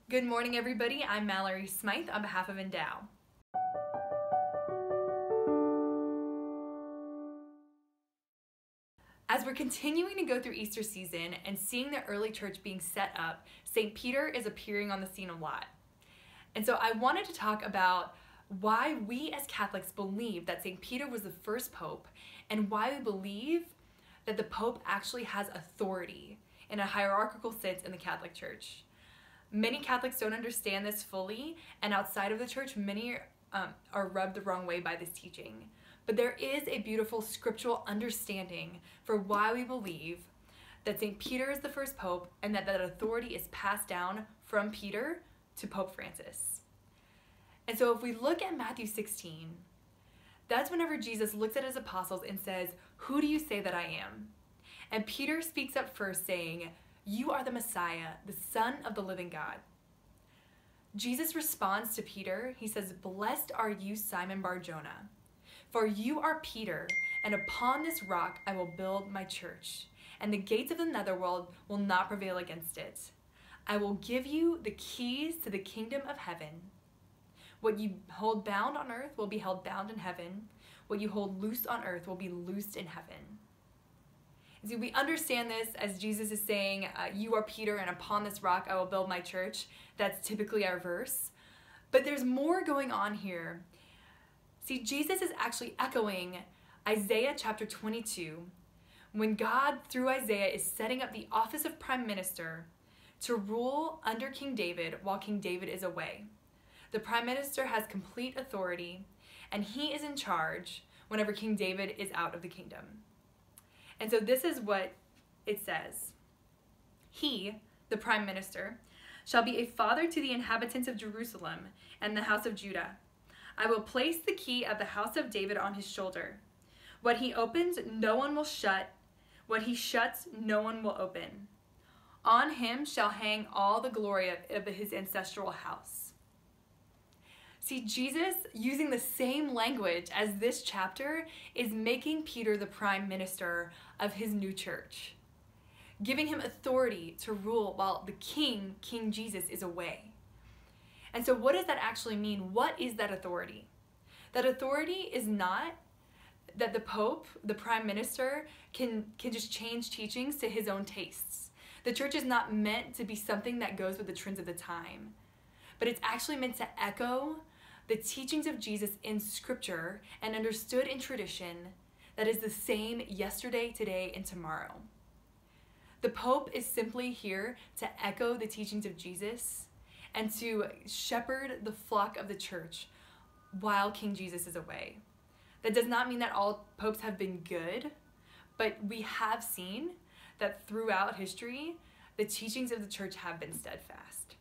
Good morning, everybody. I'm Mallory Smythe on behalf of Endow. As we're continuing to go through Easter season and seeing the early church being set up, St. Peter is appearing on the scene a lot. And so I wanted to talk about why we as Catholics believe that St. Peter was the first pope and why we believe that the pope actually has authority in a hierarchical sense in the Catholic Church. Many Catholics don't understand this fully, and outside of the church, many are rubbed the wrong way by this teaching. But there is a beautiful scriptural understanding for why we believe that St. Peter is the first pope and that authority is passed down from Peter to Pope Francis. And so if we look at Matthew 16, that's whenever Jesus looks at his apostles and says, "Who do you say that I am?" And Peter speaks up first saying, "You are the Messiah, the Son of the living God." Jesus responds to Peter. He says, "Blessed are you, Simon Bar-Jonah, for you are Peter, and upon this rock I will build my church, and the gates of the netherworld will not prevail against it. I will give you the keys to the kingdom of heaven. What you hold bound on earth will be held bound in heaven. What you hold loose on earth will be loosed in heaven." See, we understand this as Jesus is saying, "You are Peter, and upon this rock I will build my church." That's typically our verse. But there's more going on here. See, Jesus is actually echoing Isaiah chapter 22, when God, through Isaiah, is setting up the office of prime minister to rule under King David while King David is away. The prime minister has complete authority, and he is in charge whenever King David is out of the kingdom. And so this is what it says. "He, the prime minister, shall be a father to the inhabitants of Jerusalem and the house of Judah. I will place the key of the house of David on his shoulder. What he opens, no one will shut. What he shuts, no one will open. On him shall hang all the glory of his ancestral house." See, Jesus, using the same language as this chapter, is making Peter the prime minister of his new church, giving him authority to rule while the King Jesus, is away. And so what does that actually mean? What is that authority? That authority is not that the Pope, the prime minister, can just change teachings to his own tastes. The church is not meant to be something that goes with the trends of the time, but it's actually meant to echo the teachings of Jesus in scripture and understood in tradition that is the same yesterday, today, and tomorrow. The Pope is simply here to echo the teachings of Jesus and to shepherd the flock of the church while King Jesus is away. That does not mean that all popes have been good, but we have seen that throughout history, the teachings of the church have been steadfast.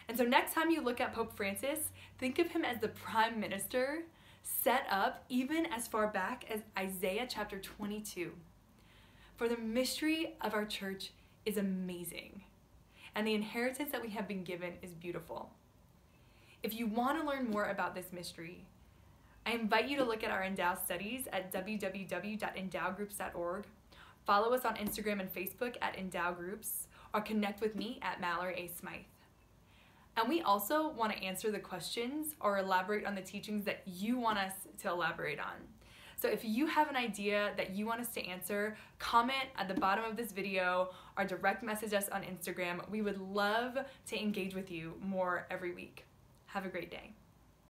And so next time you look at Pope Francis, think of him as the prime minister set up even as far back as Isaiah chapter 22. For the mystery of our church is amazing, and the inheritance that we have been given is beautiful. If you want to learn more about this mystery, I invite you to look at our Endow studies at www.endowgroups.org. Follow us on Instagram and Facebook at Endow Groups, or connect with me at Mallory A. Smythe. And we also want to answer the questions or elaborate on the teachings that you want us to elaborate on. So if you have an idea that you want us to answer, comment at the bottom of this video or direct message us on Instagram. We would love to engage with you more every week. Have a great day.